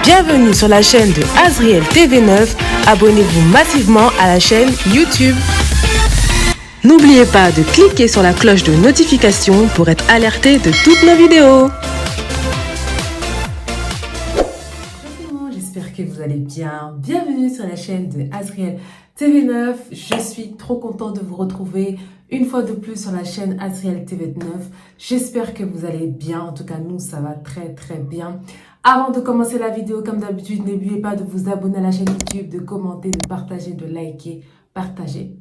Bienvenue sur la chaîne de Azriel TV9. Abonnez-vous massivement à la chaîne YouTube. N'oubliez pas de cliquer sur la cloche de notification pour être alerté de toutes nos vidéos. Bonjour, j'espère que vous allez bien. Bienvenue sur la chaîne de Azriel TV9. Je suis trop contente de vous retrouver une fois de plus sur la chaîne Azriel TV9. J'espère que vous allez bien. En tout cas, nous, ça va très bien. Avant de commencer la vidéo, comme d'habitude, n'oubliez pas de vous abonner à la chaîne YouTube, de commenter, de partager, de liker. Partagez.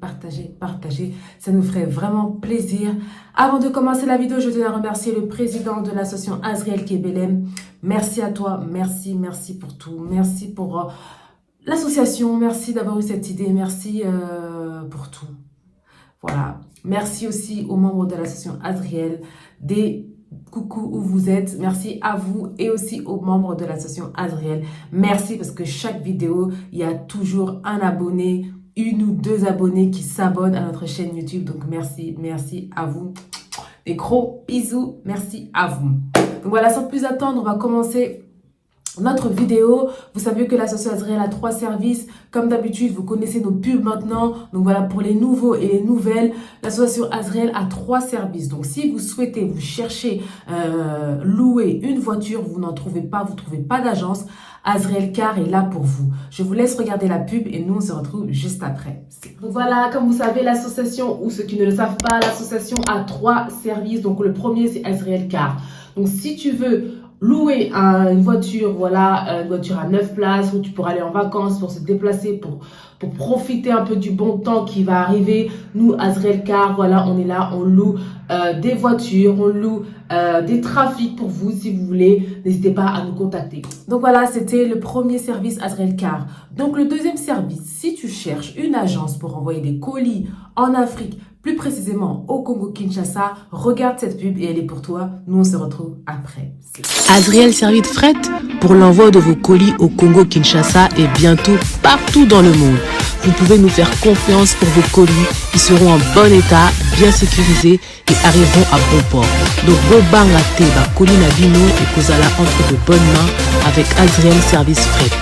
Ça nous ferait vraiment plaisir. Avant de commencer la vidéo, je tiens à remercier le président de l'association Azriel Kebelem. Merci à toi. Merci pour tout. Merci pour l'association. Merci d'avoir eu cette idée. Merci pour tout. Voilà. Merci aussi aux membres de l'association Azriel. Des coucou où vous êtes. Merci à vous et aussi aux membres de l'association Azriel. Merci parce que chaque vidéo, il y a toujours un abonné, une ou deux abonnés qui s'abonnent à notre chaîne YouTube. Donc merci à vous. Des gros bisous. Merci à vous. Donc voilà, sans plus attendre, on va commencer notre vidéo. Vous savez que l'association Azriel a 3 services. Comme d'habitude, vous connaissez nos pubs maintenant. Donc voilà, pour les nouveaux et les nouvelles, l'association Azriel a 3 services. Donc si vous souhaitez, vous cherchez louer une voiture, vous n'en trouvez pas, vous ne trouvez pas d'agence, Azriel Car est là pour vous. Je vous laisse regarder la pub et nous on se retrouve juste après. Donc voilà, comme vous savez, l'association, ou ceux qui ne le savent pas, l'association a 3 services. Donc le premier, c'est Azriel Car. Donc si tu veux louer une voiture, voilà, une voiture à 9 places où tu pourras aller en vacances, pour se déplacer, pour profiter un peu du bon temps qui va arriver. Nous, Azriel Car, voilà, on est là, on loue des voitures, on loue des trafics pour vous si vous voulez. N'hésitez pas à nous contacter. Donc voilà, c'était le premier service Azriel Car. Donc le deuxième service, si tu cherches une agence pour envoyer des colis en Afrique, plus précisément au Congo-Kinshasa, regarde cette pub et elle est pour toi. Nous, on se retrouve après. Azriel Service Fret pour l'envoi de vos colis au Congo-Kinshasa et bientôt partout dans le monde. Vous pouvez nous faire confiance pour vos colis. Ils seront en bon état, bien sécurisés et arriveront à bon port. Donc, Bobanga Teba, colis Nabino et Kozala entre de bonnes mains avec Azriel Service Fret.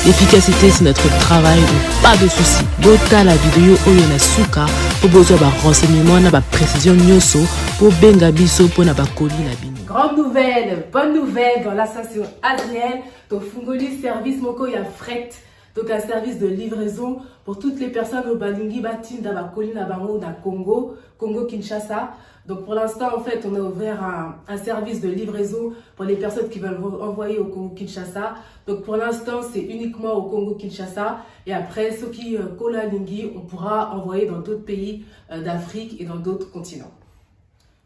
L'efficacité, c'est notre travail, donc pas de soucis. Bota la vidéo Oyona Suka pour besoin de renseignements, na précision nyoso pour benga biso pour na colis Nabino. Grande nouvelle, bonne nouvelle dans l'association Azriel. Donc, Fungoli Service Moko ya Fret. Donc, un service de livraison pour toutes les personnes au Balingi Batin d'Abakoli Nabango na Congo-Kinshasa. Donc, pour l'instant, en fait, on a ouvert un service de livraison pour les personnes qui veulent envoyer au Congo-Kinshasa. Donc, pour l'instant, c'est uniquement au Congo-Kinshasa. Et après, ceux qui Kola-Lingi, on pourra envoyer dans d'autres pays d'Afrique et dans d'autres continents.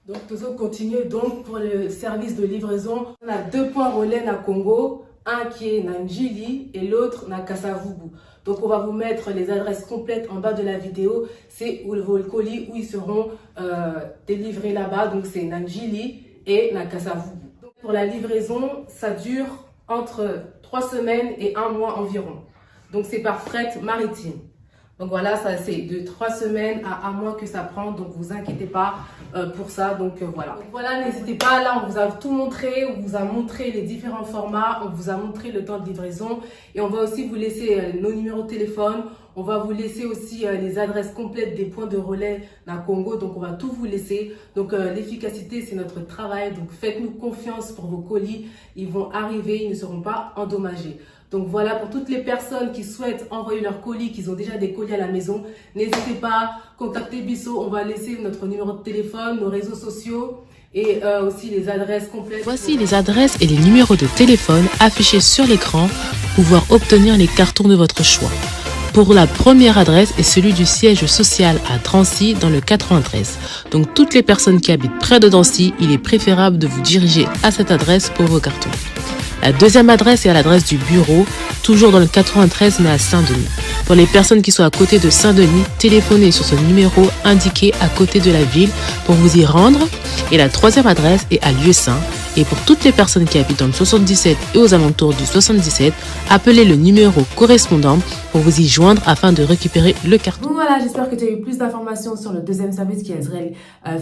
Donc, nous allons continuer donc pour le service de livraison. On a 2 points relais à Congo. Un qui est na Njili et l'autre na Kasavubu. Donc on va vous mettre les adresses complètes en bas de la vidéo. C'est vos colis où ils seront délivrés là-bas. Donc c'est na Njili et na Kasavubu. Donc, pour la livraison, ça dure entre 3 semaines et 1 mois environ. Donc c'est par fret maritime. Donc voilà, ça c'est de 3 semaines à 1 mois que ça prend. Donc vous inquiétez pas pour ça. Donc voilà. Donc voilà, n'hésitez pas. Là, on vous a tout montré. On vous a montré les différents formats. On vous a montré le temps de livraison. Et on va aussi vous laisser nos numéros de téléphone. On va vous laisser aussi les adresses complètes des points de relais dans Congo. Donc on va tout vous laisser. Donc l'efficacité, c'est notre travail. Donc faites-nous confiance pour vos colis. Ils vont arriver. Ils ne seront pas endommagés. Donc voilà, pour toutes les personnes qui souhaitent envoyer leurs colis, qui ont déjà des colis à la maison, n'hésitez pas, contactez Bisso, on va laisser notre numéro de téléphone, nos réseaux sociaux et aussi les adresses complètes. Voici les adresses et les numéros de téléphone affichés sur l'écran pour pouvoir obtenir les cartons de votre choix. Pour la première adresse est celui du siège social à Drancy dans le 93. Donc toutes les personnes qui habitent près de Drancy, il est préférable de vous diriger à cette adresse pour vos cartons. La deuxième adresse est à l'adresse du bureau, toujours dans le 93 mais à Saint-Denis. Pour les personnes qui sont à côté de Saint-Denis, téléphonez sur ce numéro indiqué à côté de la ville pour vous y rendre. Et la troisième adresse est à Lieu-Saint. Et pour toutes les personnes qui habitent dans le 77 et aux alentours du 77, appelez le numéro correspondant pour vous y joindre afin de récupérer le carton. Donc voilà, j'espère que tu as eu plus d'informations sur le deuxième service qui est Azriel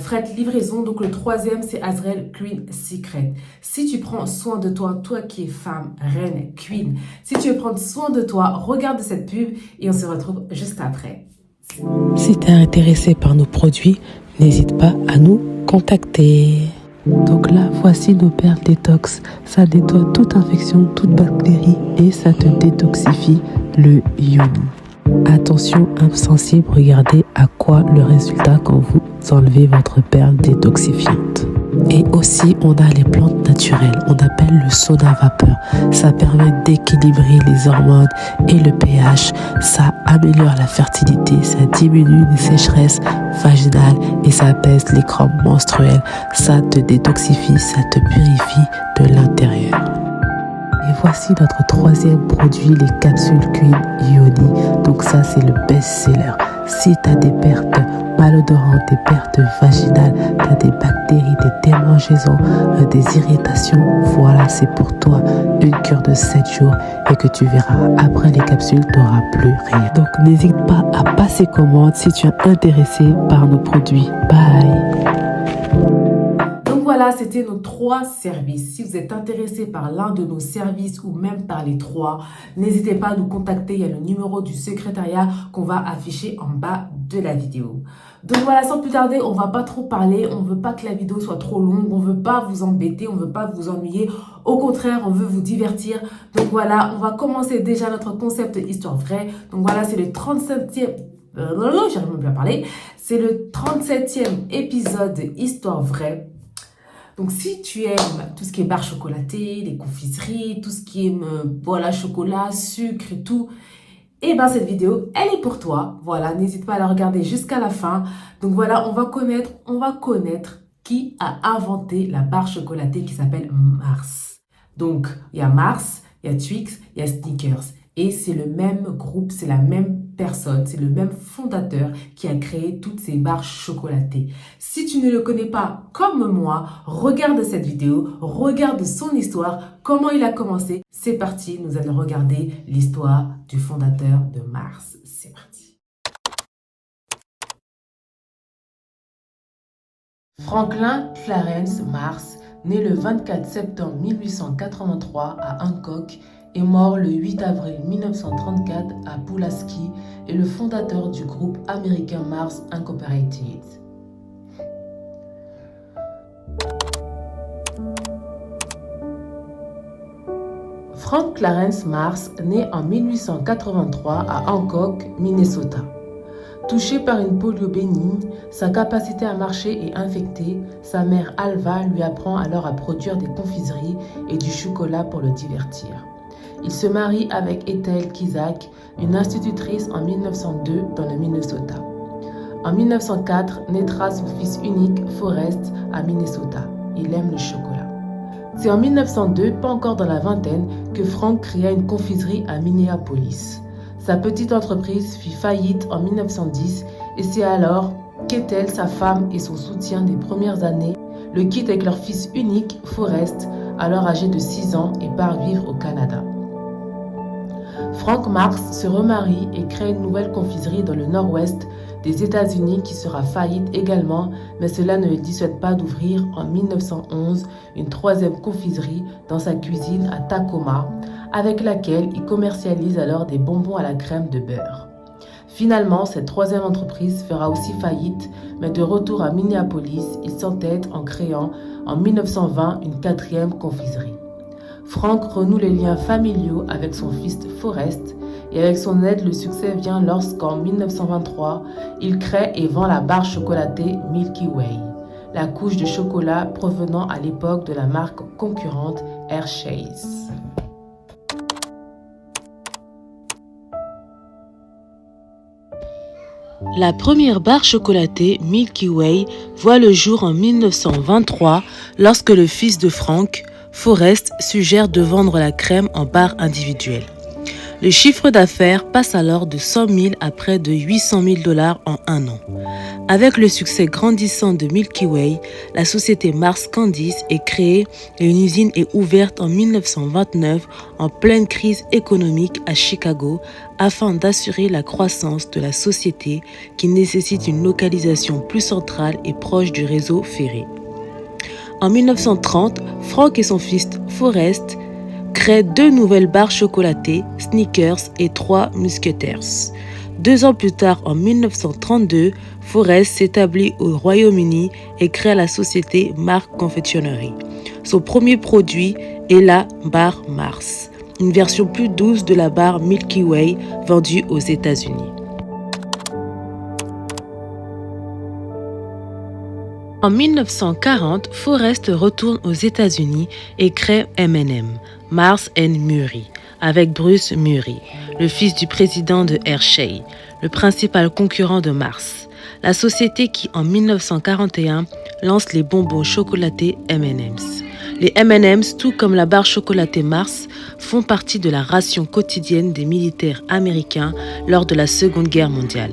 Fret Livraison. Donc le troisième, c'est Azriel Queen Secret. Si tu prends soin de toi, toi qui es femme, reine, queen, si tu veux prendre soin de toi, regarde cette pub et on se retrouve juste après. Si tu es intéressé par nos produits, n'hésite pas à nous contacter. Donc là, voici nos perles détox. Ça nettoie toute infection, toute bactérie et ça te détoxifie le iodine. Attention, insensible, regardez à quoi le résultat quand vous enlevez votre perle détoxifiante. Et aussi, on a les plantes naturelles. On appelle le soda vapeur. Ça permet d'équilibrer les hormones et le pH. Ça améliore la fertilité. Ça diminue les sécheresses vaginales et ça apaise les crampes menstruelles. Ça te détoxifie, ça te purifie de l'intérieur. Et voici notre troisième produit, les capsules Queen Ioni. Donc ça, c'est le best-seller. Si tu as des pertes malodorantes, des pertes vaginales, tu as des bactéries, des démangeaisons, des irritations, voilà, c'est pour toi une cure de 7 jours et que tu verras, après les capsules, tu n'auras plus rien. Donc n'hésite pas à passer commande si tu es intéressé par nos produits. Bye! Voilà, c'était nos 3 services. Si vous êtes intéressé par l'un de nos services ou même par les 3, n'hésitez pas à nous contacter. Il y a le numéro du secrétariat qu'on va afficher en bas de la vidéo. Donc voilà, sans plus tarder, on va pas trop parler. On veut pas que la vidéo soit trop longue. On veut pas vous embêter. On veut pas vous ennuyer. Au contraire, on veut vous divertir. Donc voilà, on va commencer déjà notre concept Histoire Vraie. Donc voilà, c'est le 37e... j'arrive même plus à parler. C'est le 37e épisode Histoire Vraie. Donc, si tu aimes tout ce qui est barres chocolatées, les confiseries, tout ce qui est voilà, chocolat, sucre et tout, et ben cette vidéo, elle est pour toi. Voilà, n'hésite pas à la regarder jusqu'à la fin. Donc voilà, on va connaître qui a inventé la barre chocolatée qui s'appelle Mars. Donc, il y a Mars, il y a Twix, il y a Snickers. Et c'est le même groupe, c'est la même personne, c'est le même fondateur qui a créé toutes ces barres chocolatées. Si tu ne le connais pas comme moi, regarde cette vidéo, regarde son histoire, comment il a commencé. C'est parti, nous allons regarder l'histoire du fondateur de Mars. C'est parti. Franklin Clarence Mars, né le 24 septembre 1883 à Hancock, est mort le 8 avril 1934 à Pulaski, est le fondateur du groupe américain Mars Incorporated. Frank Clarence Mars naît en 1883 à Hancock, Minnesota. Touché par une polio bénigne, sa capacité à marcher est infectée. Sa mère Alva lui apprend alors à produire des confiseries et du chocolat pour le divertir. Il se marie avec Ethel Kizak, une institutrice en 1902 dans le Minnesota. En 1904, naîtra son fils unique, Forrest, à Minnesota. Il aime le chocolat. C'est en 1902, pas encore dans la vingtaine, que Frank créa une confiserie à Minneapolis. Sa petite entreprise fit faillite en 1910 et c'est alors qu'Ethel, sa femme et son soutien des premières années, le quittent avec leur fils unique, Forrest, alors âgé de 6 ans et part vivre au Canada. Frank Mars se remarie et crée une nouvelle confiserie dans le nord-ouest des États-Unis qui sera faillite également, mais cela ne le dissuade pas d'ouvrir en 1911 une troisième confiserie dans sa cuisine à Tacoma, avec laquelle il commercialise alors des bonbons à la crème de beurre. Finalement, cette troisième entreprise fera aussi faillite, mais de retour à Minneapolis, il s'entête en créant en 1920 une quatrième confiserie. Frank renoue les liens familiaux avec son fils Forrest et avec son aide, le succès vient lorsqu'en 1923, il crée et vend la barre chocolatée Milky Way, la couche de chocolat provenant à l'époque de la marque concurrente Hershey's. La première barre chocolatée Milky Way voit le jour en 1923 lorsque le fils de Frank, Forrest, suggère de vendre la crème en barres individuelles. Le chiffre d'affaires passe alors de 100 000 à près de 800 000 $ en un an. Avec le succès grandissant de Milky Way, la société Mars Candies est créée et une usine est ouverte en 1929 en pleine crise économique à Chicago afin d'assurer la croissance de la société qui nécessite une localisation plus centrale et proche du réseau ferré. En 1930, Frank et son fils Forrest créent 2 nouvelles barres chocolatées, Snickers et 3 Musketeers. 2 ans plus tard, en 1932, Forrest s'établit au Royaume-Uni et crée la société Mars Confectionery. Son premier produit est la barre Mars, une version plus douce de la barre Milky Way vendue aux États-Unis. En 1940, Forrest retourne aux États-Unis et crée M&M, Mars & Murray, avec Bruce Murray, le fils du président de Hershey, le principal concurrent de Mars. La société qui, en 1941, lance les bonbons chocolatés M&M's. Les M&M's, tout comme la barre chocolatée Mars, font partie de la ration quotidienne des militaires américains lors de la Seconde Guerre mondiale.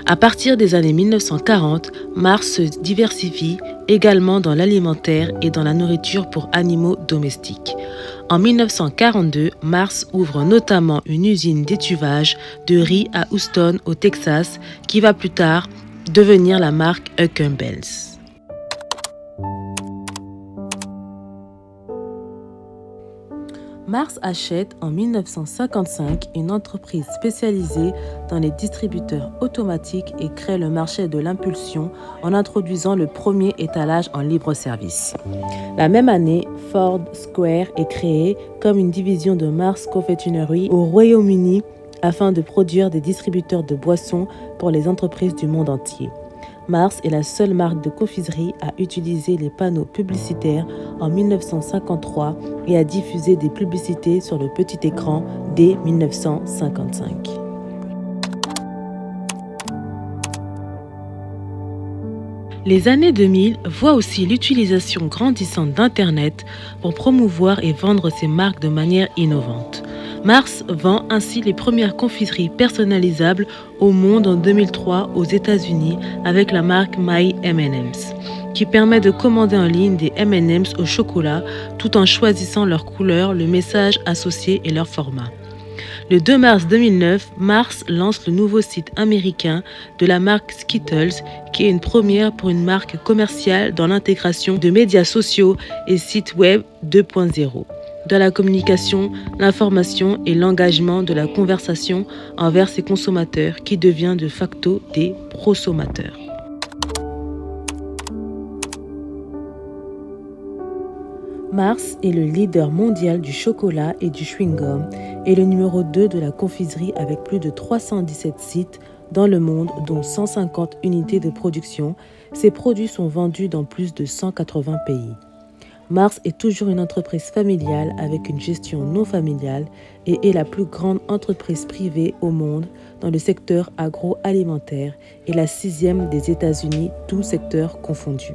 À partir des années 1940, Mars se diversifie également dans l'alimentaire et dans la nourriture pour animaux domestiques. En 1942, Mars ouvre notamment une usine d'étuvage de riz à Houston, au Texas, qui va plus tard devenir la marque Campbell's. Mars achète en 1955 une entreprise spécialisée dans les distributeurs automatiques et crée le marché de l'impulsion en introduisant le premier étalage en libre-service. La même année, Ford Square est créé comme une division de Mars Confectionery au Royaume-Uni afin de produire des distributeurs de boissons pour les entreprises du monde entier. Mars est la seule marque de confiserie à utiliser les panneaux publicitaires en 1953 et à diffuser des publicités sur le petit écran dès 1955. Les années 2000 voient aussi l'utilisation grandissante d'Internet pour promouvoir et vendre ses marques de manière innovante. Mars vend ainsi les premières confiseries personnalisables au monde en 2003 aux États-Unis avec la marque My M&M's, qui permet de commander en ligne des M&M's au chocolat tout en choisissant leur couleur, le message associé et leur format. Le 2 mars 2009, Mars lance le nouveau site américain de la marque Skittles, qui est une première pour une marque commerciale dans l'intégration de médias sociaux et sites web 2.0. Dans la communication, l'information et l'engagement de la conversation envers ses consommateurs qui devient de facto des prosommateurs. Mars est le leader mondial du chocolat et du chewing-gum et le numéro 2 de la confiserie avec plus de 317 sites dans le monde, dont 150 unités de production. Ces produits sont vendus dans plus de 180 pays. Mars est toujours une entreprise familiale avec une gestion non familiale et est la plus grande entreprise privée au monde dans le secteur agroalimentaire et la 6e des États-Unis, tous secteurs confondus.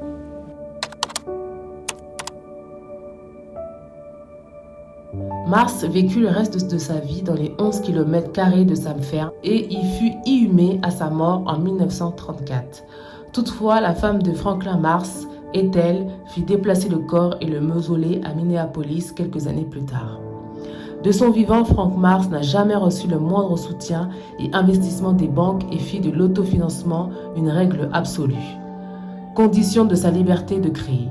Mars vécut le reste de sa vie dans les 11 km² de sa ferme et y fut inhumé à sa mort en 1934. Toutefois, la femme de Franklin Mars, Ethel, fit déplacer le corps et le mausolée à Minneapolis quelques années plus tard. De son vivant, Frank Mars n'a jamais reçu le moindre soutien et investissement des banques et fit de l'autofinancement une règle absolue. Condition de sa liberté de créer.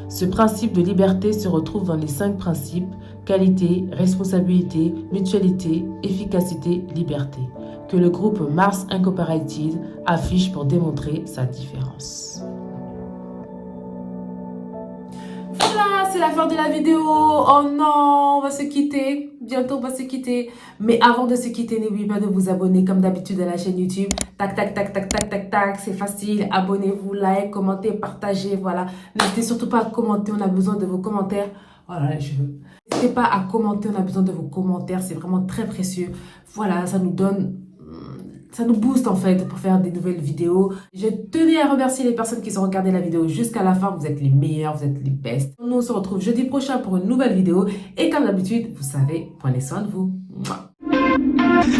Ce principe de liberté se retrouve dans les 5 principes: qualité, responsabilité, mutualité, efficacité, liberté, que le groupe Mars Incorporated affiche pour démontrer sa différence. Voilà, c'est la fin de la vidéo. Oh non, on va se quitter. Bientôt, on va se quitter. Mais avant de se quitter, n'oubliez pas de vous abonner comme d'habitude à la chaîne YouTube. Tac, tac, tac, tac, tac, tac, tac. C'est facile. Abonnez-vous, like, commentez, partagez. Voilà. N'hésitez surtout pas à commenter. On a besoin de vos commentaires. Voilà, les cheveux. N'hésitez pas à commenter. On a besoin de vos commentaires. C'est vraiment très précieux. Voilà, ça nous donne... Ça nous booste en fait pour faire des nouvelles vidéos. Je tenais à remercier les personnes qui ont regardé la vidéo jusqu'à la fin. Vous êtes les meilleurs, vous êtes les best. Nous on se retrouve jeudi prochain pour une nouvelle vidéo. Et comme d'habitude, vous savez, prenez soin de vous. Mouah.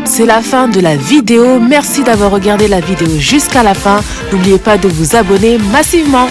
C'est la fin de la vidéo. Merci d'avoir regardé la vidéo jusqu'à la fin. N'oubliez pas de vous abonner massivement.